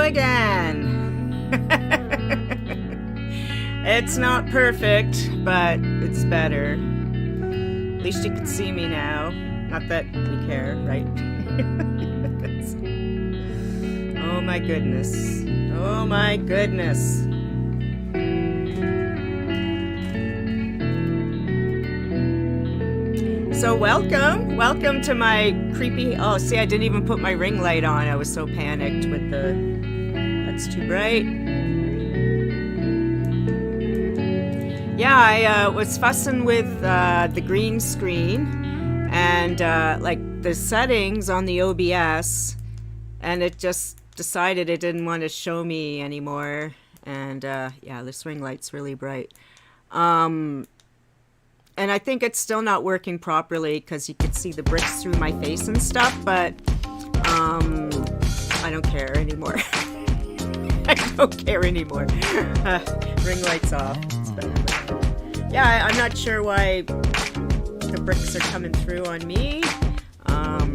again. It's not perfect, but it's better. At least you can see me now. Not that we care, right? Oh my goodness. Oh my goodness. So welcome to my creepy, oh see, I didn't even put my ring light on. I was so panicked with that's too bright. Yeah, I was fussing with the green screen and like the settings on the OBS, and it just decided it didn't want to show me anymore. And yeah, this ring light's really bright. And I think it's still not working properly because you could see the bricks through my face and stuff, but I don't care anymore. I don't care anymore. Ring light's off. It's better. Yeah, I'm not sure why the bricks are coming through on me. Let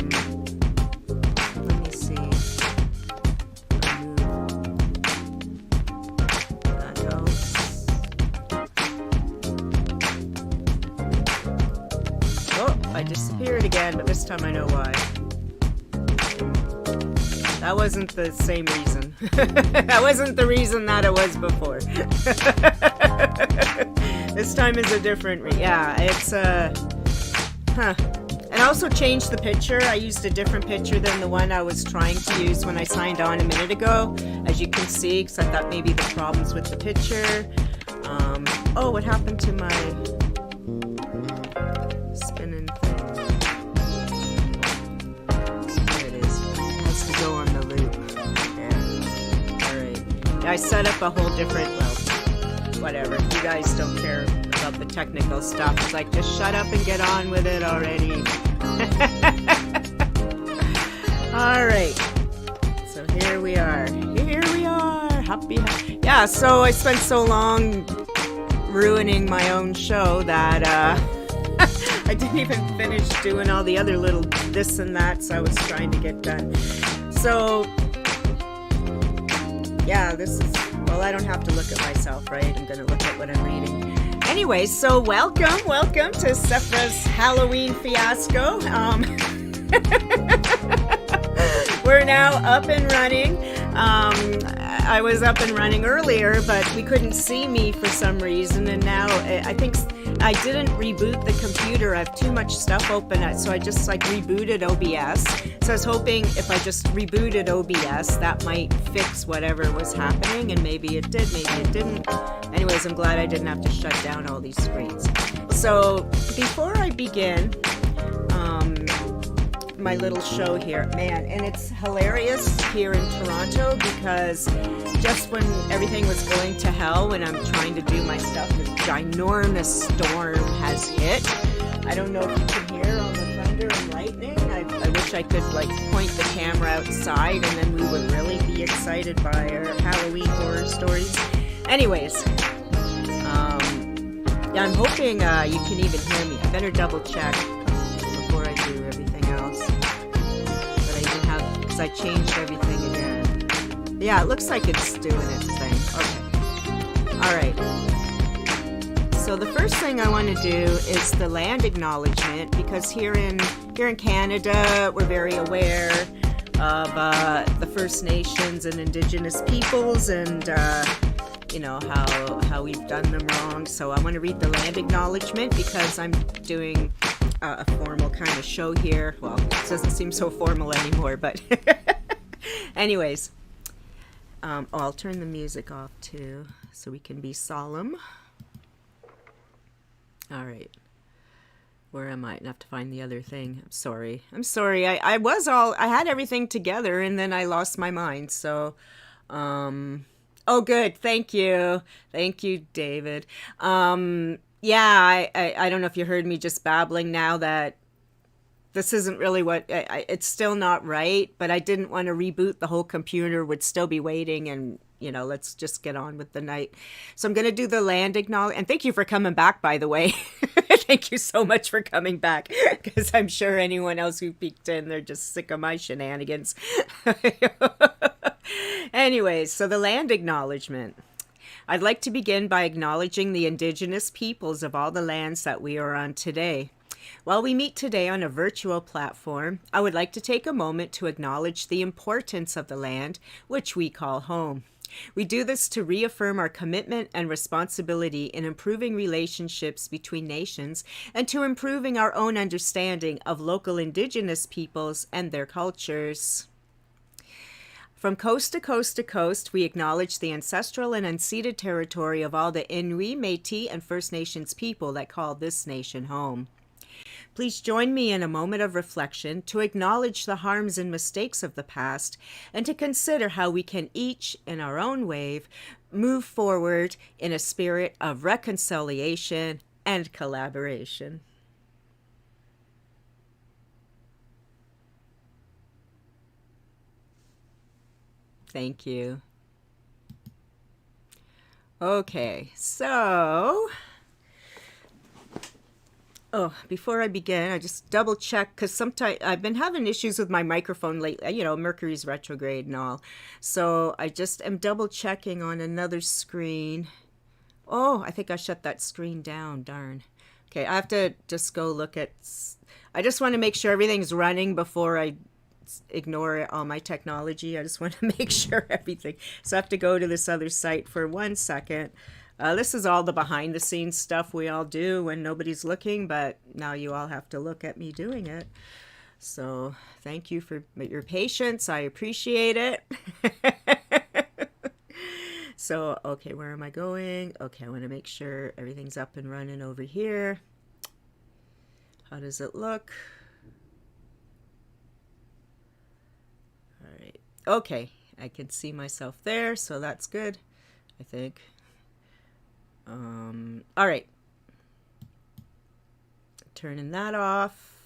me see. That helps. Oh, I disappeared again, but this time I know why. That wasn't the same reason. That wasn't the reason that it was before. This time is a different yeah, it's And I also changed the picture. I used a different picture than the one I was trying to use when I signed on a minute ago, as you can see, because I thought maybe the problems with the picture. Oh, what happened to my spinning thing? There it is. It has to go on the loop. Yeah. Alright. I set up a whole different, well, whatever. You guys don't care about the technical stuff. It's like, just shut up and get on with it already. Alright. So here we are. Here we are. Happy. Yeah, so I spent so long ruining my own show that I didn't even finish doing all the other little this and that I was trying to get done. So yeah, this is, well, I don't have to look at myself, right? I'm gonna look at what I'm reading. Anyway, so welcome to Sephra's Halloween fiasco. We're now up and running. I was up and running earlier, but we couldn't see me for some reason, and now I think I didn't reboot the computer. I have too much stuff open, so I just like rebooted OBS. So I was hoping if I just rebooted OBS, that might fix whatever was happening, and maybe it did, maybe it didn't. Anyways, I'm glad I didn't have to shut down all these screens. So before I begin my little show here, man, and it's hilarious here in Toronto because just when everything was going to hell, when I'm trying to do my stuff, this ginormous storm has hit. I don't know if you can hear all the thunder and lightning. I wish I could like point the camera outside and then we would really be excited by our Halloween horror stories. Anyways, yeah, I'm hoping you can even hear me. I better double check before I do everything else. But I didn't have, because I changed everything again. Yeah, it looks like it's doing its thing. Okay. Alright. So the first thing I want to do is the Land Acknowledgement, because here in Canada, we're very aware of the First Nations and Indigenous peoples, and you know, how we've done them wrong. So I want to read the Land Acknowledgement because I'm doing a formal kind of show here. Well, it doesn't seem so formal anymore, but anyways. I'll turn the music off too so we can be solemn. All right. Where am I? I have to find the other thing. I'm sorry. I had everything together and then I lost my mind. So, oh, good. Thank you. Thank you, David. Yeah, I don't know if you heard me just babbling now that this isn't really what, it's still not right, but I didn't want to reboot the whole computer, would still be waiting, and, you know, let's just get on with the night. So I'm going to do the Land Acknowledgement, and thank you for coming back, by the way. Thank you so much for coming back, because I'm sure anyone else who peeked in, they're just sick of my shenanigans. Anyways, so the land acknowledgement. I'd like to begin by acknowledging the indigenous peoples of all the lands that we are on today. While we meet today on a virtual platform, I would like to take a moment to acknowledge the importance of the land, which we call home. We do this to reaffirm our commitment and responsibility in improving relationships between nations and to improving our own understanding of local indigenous peoples and their cultures. From coast to coast to coast, we acknowledge the ancestral and unceded territory of all the Inuit, Métis, and First Nations people that call this nation home. Please join me in a moment of reflection to acknowledge the harms and mistakes of the past and to consider how we can each, in our own way, move forward in a spirit of reconciliation and collaboration. Thank you. Okay, so... Oh, before I begin, I just double check because sometimes I've been having issues with my microphone lately, Mercury's retrograde and all. So I just am double checking on another screen. Oh, I think I shut that screen down, darn. Okay, I have to just go look at, I just want to make sure everything's running before I ignore all my technology. I just want to make sure everything. So I have to go to this other site for 1 second. This is all the behind the scenes stuff we all do when nobody's looking, but now you all have to look at me doing it. So thank you for your patience. I appreciate it. So, okay, where am I going? Okay, I want to make sure everything's up and running over here. How does it look? All right. Okay, I can see myself there, so that's good, I think. All right. Turning that off.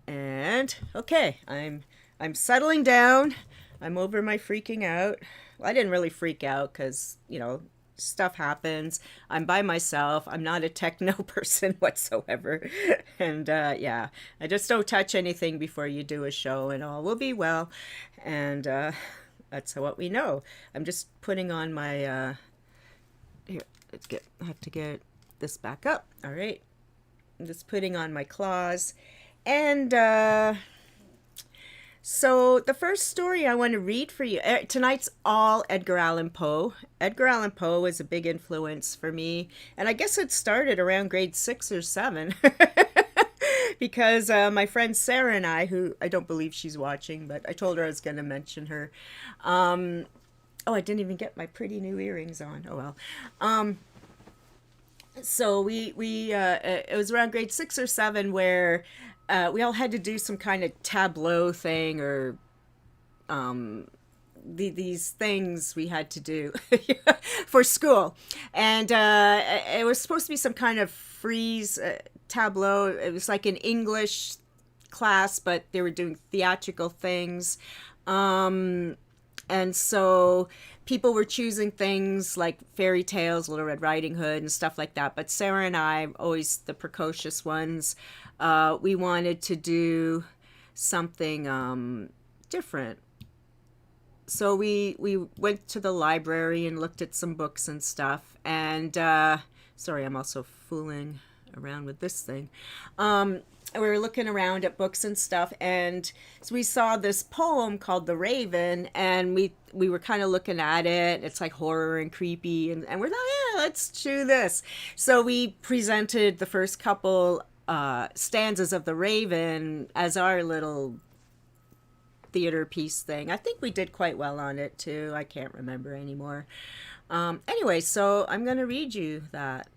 And okay, I'm settling down. I'm over my freaking out. Well, I didn't really freak out because, stuff happens. I'm by myself. I'm not a techno person whatsoever. And yeah, I just don't touch anything before you do a show and all will be well. And that's what we know. I'm just putting on my here, I have to get this back up. All right. I'm just putting on my claws. And so the first story I want to read for you, tonight's all Edgar Allan Poe. Edgar Allan Poe was a big influence for me. And I guess it started around grade 6 or 7. Because my friend Sarah and I, who I don't believe she's watching, but I told her I was going to mention her. Oh, I didn't even get my pretty new earrings on. Oh, well. So we it was around grade 6 or 7 where we all had to do some kind of tableau thing or these things we had to do for school. And it was supposed to be some kind of frieze tableau. It was like an English class, but they were doing theatrical things. And so people were choosing things like fairy tales, Little Red Riding Hood and stuff like that. But Sarah and I, always the precocious ones, we wanted to do something different. So we went to the library and looked at some books and stuff. And sorry, I'm also fooling around with this thing. We were looking around at books and stuff, and so we saw this poem called The Raven, and we were kind of looking at it. It's like horror and creepy, and we're like, yeah, let's do this. So we presented the first couple stanzas of The Raven as our little theater piece thing. I think we did quite well on it too. I can't remember anymore. Anyway, so I'm going to read you that.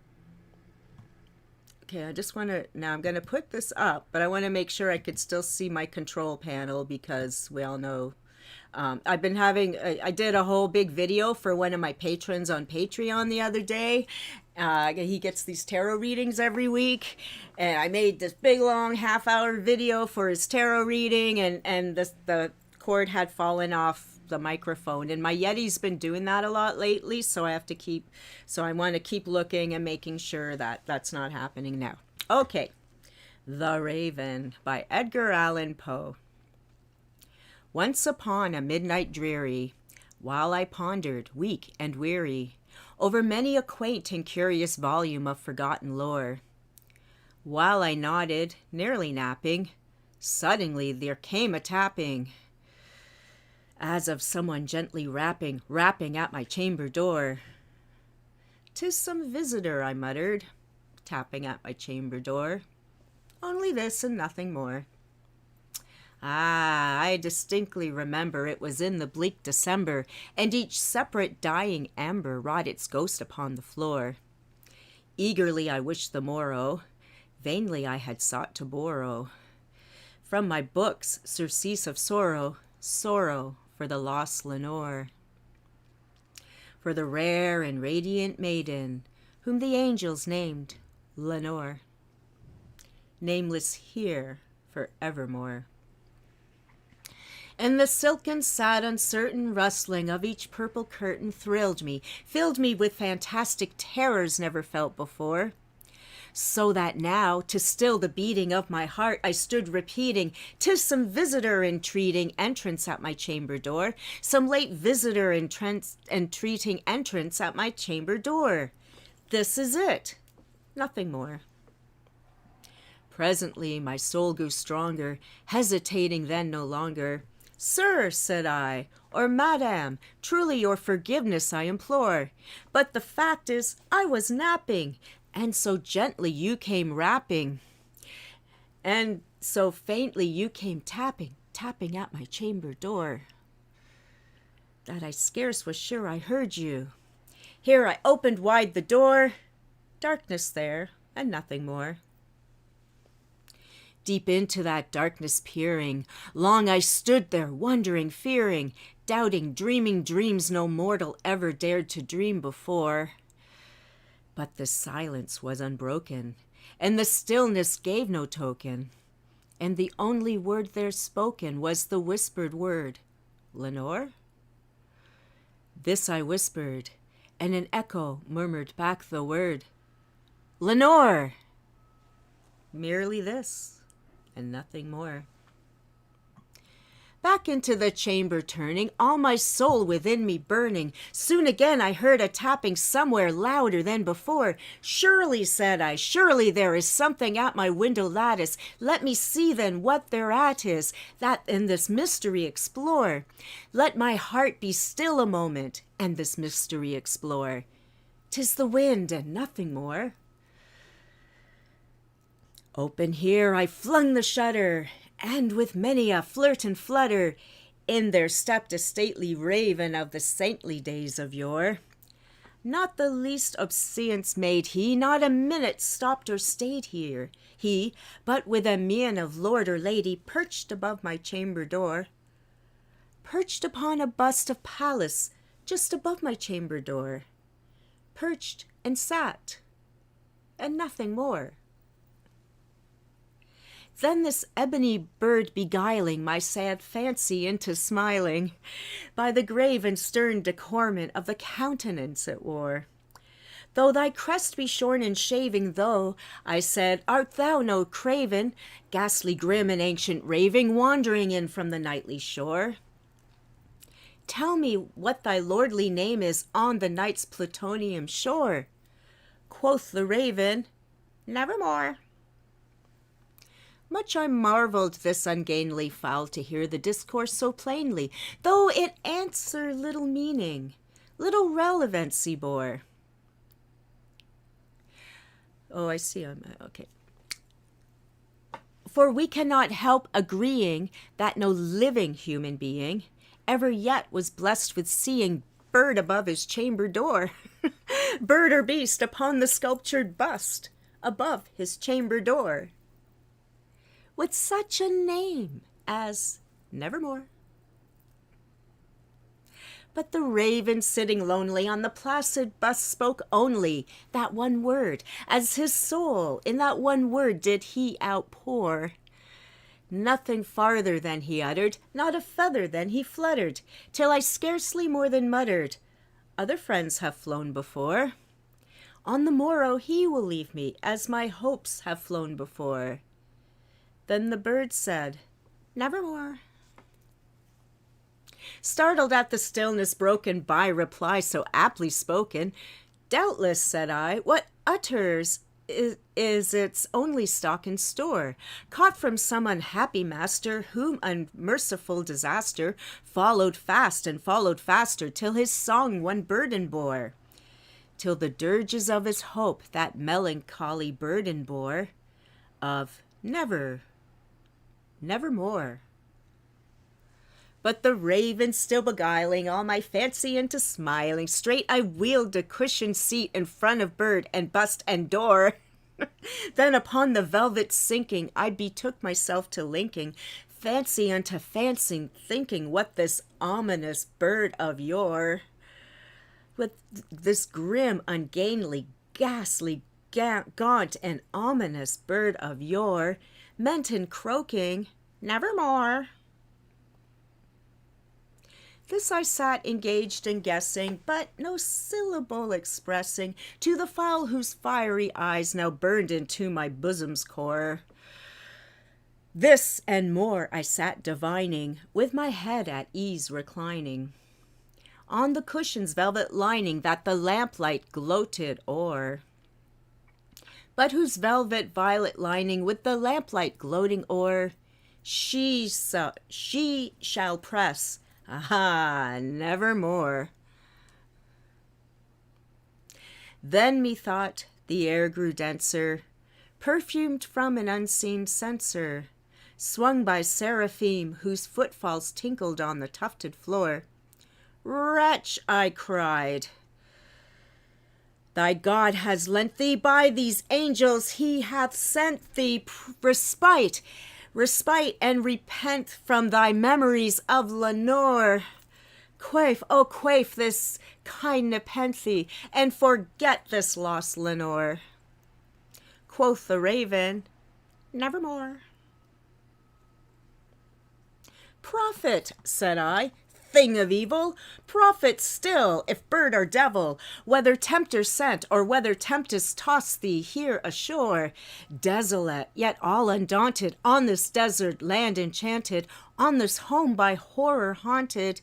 Okay, I just want to, now I'm going to put this up, but I want to make sure I could still see my control panel because we all know I've been having, I did a whole big video for one of my patrons on Patreon the other day. He gets these tarot readings every week, and I made this big long half-hour video for his tarot reading, and the cord had fallen off the microphone, and my Yeti's been doing that a lot lately, so I want to keep looking and making sure that that's not happening now. Okay, The Raven by Edgar Allan Poe. Once upon a midnight dreary, while I pondered, weak and weary, over many a quaint and curious volume of forgotten lore, while I nodded, nearly napping, suddenly there came a tapping, as of someone gently rapping at my chamber door. "'Tis some visitor," I muttered, tapping at my chamber door. "Only this and nothing more." I distinctly remember it was in the bleak December, and each separate dying ember wrought its ghost upon the floor. Eagerly I wished the morrow, vainly I had sought to borrow from my books surcease of sorrow, sorrow for the lost Lenore, for the rare and radiant maiden whom the angels named Lenore, nameless here for evermore. And the silken, sad, uncertain rustling of each purple curtain thrilled me, filled me with fantastic terrors never felt before. So that now, to still the beating of my heart, I stood repeating, "'Tis some visitor entreating entrance at my chamber door, some late visitor entreating entrance at my chamber door. This is it, nothing more." Presently my soul grew stronger, hesitating then no longer. "Sir," said I, or "Madam, truly your forgiveness I implore. But the fact is, I was napping, and so gently you came rapping, and so faintly you came tapping at my chamber door, that I scarce was sure I heard you. Here I opened wide the door, darkness there, and nothing more." Deep into that darkness peering, long I stood there, wondering, fearing, doubting, dreaming dreams no mortal ever dared to dream before. But the silence was unbroken, and the stillness gave no token, and the only word there spoken was the whispered word, "Lenore?" This I whispered, and an echo murmured back the word, "Lenore!" Merely this, and nothing more. Back into the chamber turning, all my soul within me burning, soon again I heard a tapping somewhere louder than before. "Surely," said I, "surely there is something at my window lattice. Let me see then what thereat is, that in this mystery explore. Let my heart be still a moment, and this mystery explore. 'Tis the wind and nothing more." Open here I flung the shutter, and with many a flirt and flutter, in there stepped a stately raven of the saintly days of yore. Not the least obeisance made he, not a minute stopped or stayed here, he, but with a mien of lord or lady, perched above my chamber door. Perched upon a bust of Pallas, just above my chamber door. Perched and sat, and nothing more. Then this ebony bird beguiling my sad fancy into smiling, by the grave and stern decorment of the countenance it wore. "Though thy crest be shorn and shaving, though," I said, "art thou no craven, ghastly grim and ancient raving, wandering in from the nightly shore? Tell me what thy lordly name is on the night's plutonian shore." Quoth the raven, "Nevermore." Much I marvelled this ungainly fowl to hear the discourse so plainly, though it answer little meaning, little relevancy bore. Oh, I see. Okay. For we cannot help agreeing that no living human being ever yet was blessed with seeing bird above his chamber door, bird or beast upon the sculptured bust above his chamber door, with such a name as Nevermore. But the raven sitting lonely on the placid bust spoke only that one word, as his soul in that one word did he outpour. Nothing farther than he uttered, not a feather than he fluttered, till I scarcely more than muttered, "Other friends have flown before. On the morrow he will leave me, as my hopes have flown before." Then the bird said, "Nevermore." Startled at the stillness broken by reply so aptly spoken. Doubtless, said I, what utters is its only stock and store, caught from some unhappy master, whom unmerciful disaster followed fast and followed faster, till his song one burden bore, till the dirges of his hope that melancholy burden bore, of never, nevermore. But the raven still beguiling all my fancy into smiling, straight I wheeled a cushioned seat in front of bird and bust and door. Then upon the velvet sinking, I betook myself to linking fancy unto fancy, thinking what this ominous bird of yore, with this grim, ungainly, ghastly, gaunt, and ominous bird of yore, meant in croaking, nevermore. This I sat engaged in guessing, but no syllable expressing to the fowl whose fiery eyes now burned into my bosom's core. This and more I sat divining, with my head at ease reclining on the cushion's velvet lining that the lamplight gloated o'er, but whose velvet violet lining with the lamplight gloating o'er she shall press, aha, nevermore. Then methought the air grew denser, perfumed from an unseen censer, swung by seraphim whose footfalls tinkled on the tufted floor. Wretch, I cried, thy God has lent thee by these angels, he hath sent thee respite, and repent from thy memories of Lenore. Quaff, oh quaff this kind nepenthe, and forget this lost Lenore. Quoth the raven, nevermore. Prophet, said I, thing of evil, prophet still, if bird or devil, whether tempter sent or whether tempest tossed thee here ashore, desolate, yet all undaunted, on this desert land enchanted, on this home by horror haunted,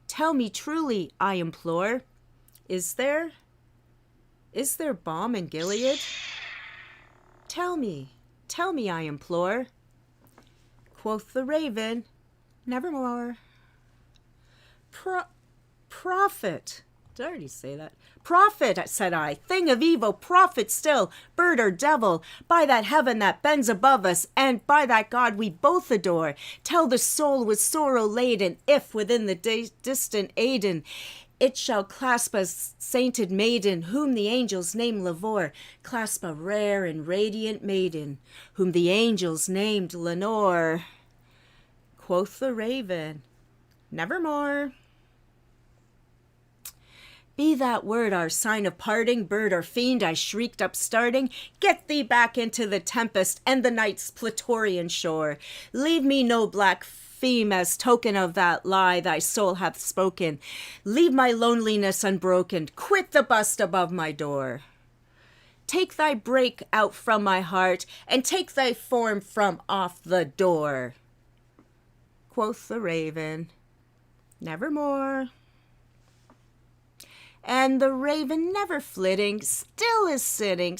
tell me truly, I implore, is there balm in Gilead? Tell me, I implore. Quoth the raven, nevermore. Prophet. Did I already say that? Prophet, said I, thing of evil, prophet still, bird or devil, by that heaven that bends above us, and by that God we both adore, tell the soul with sorrow laden, if within the distant Aidenn it shall clasp a sainted maiden, whom the angels name Lavore, clasp a rare and radiant maiden, whom the angels named Lenore. Quoth the raven, nevermore. Be that word our sign of parting, bird or fiend, I shrieked upstarting, get thee back into the tempest and the night's Platorian shore. Leave me no black theme as token of that lie thy soul hath spoken. Leave my loneliness unbroken, quit the bust above my door. Take thy break out from my heart, and take thy form from off the door. Quoth the raven, nevermore. And the raven never flitting, still is sitting,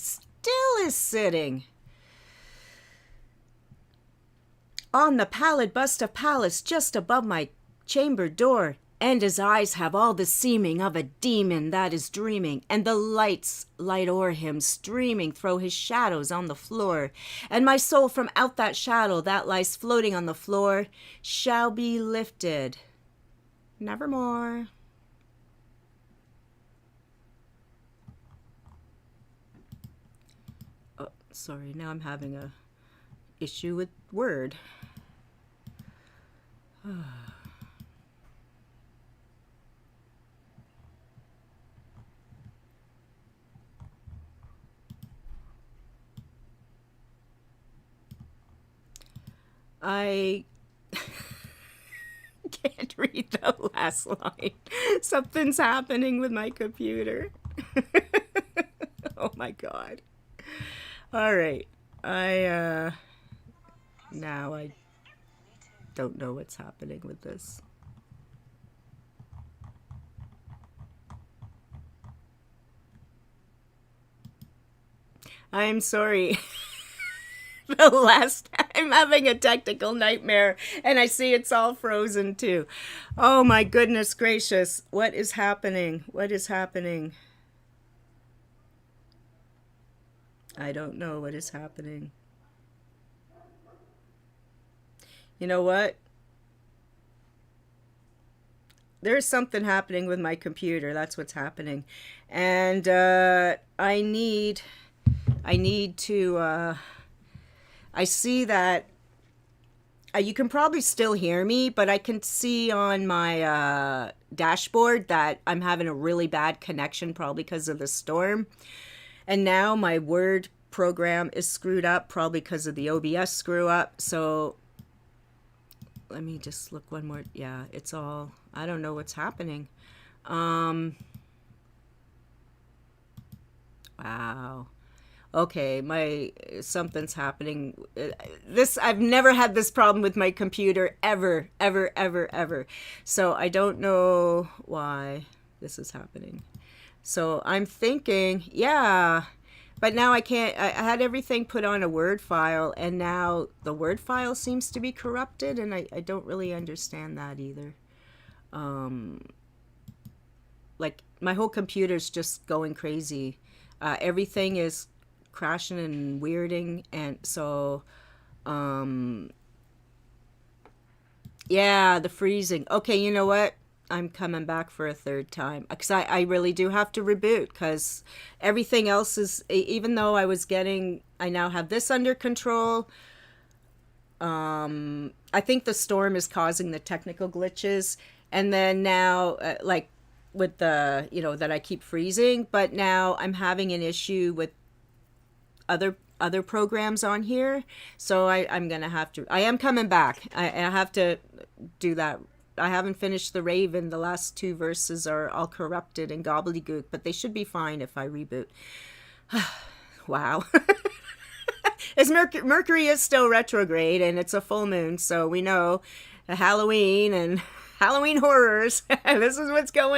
on the pallid bust of Pallas just above my chamber door, and his eyes have all the seeming of a demon that is dreaming, and the lights light o'er him, streaming, throw his shadows on the floor, and my soul from out that shadow that lies floating on the floor shall be lifted, nevermore. Oh, sorry, now I'm having a issue with Word. I can't read the last line. Something's happening with my computer. Oh my God. All right. Now I don't know what's happening with this. I'm sorry. The last I'm having a technical nightmare and I see it's all frozen too. Oh my goodness gracious. What is happening? What is happening? I don't know what is happening. You know what? There's something happening with my computer. That's what's happening. And I need to I see that you can probably still hear me, but I can see on my dashboard that I'm having a really bad connection, probably because of the storm. And now my Word program is screwed up, probably because of the OBS screw up. So let me just look one more. Yeah, it's all, I don't know what's happening. Wow. Okay, my something's happening. This I've never had this problem with my computer ever, ever, ever, ever. So I don't know why this is happening. So I'm thinking, yeah, but now I can't. I had everything put on a Word file, and now the Word file seems to be corrupted, and I don't really understand that either. Um, like my whole computer's just going crazy. Everything is crashing and weirding, and so yeah, the freezing. Okay, you know what? I'm coming back for a third time because I really do have to reboot because everything else is, even though I now have this under control. I think the storm is causing the technical glitches, and then now, like with the, that I keep freezing, but now I'm having an issue with other programs on here. So I'm gonna have to. I am coming back. I have to do that. I haven't finished the Raven. The last two verses are all corrupted and gobbledygook, but they should be fine if I reboot. Wow. As Mercury is still retrograde and it's a full moon, so we know Halloween and Halloween horrors. This is what's going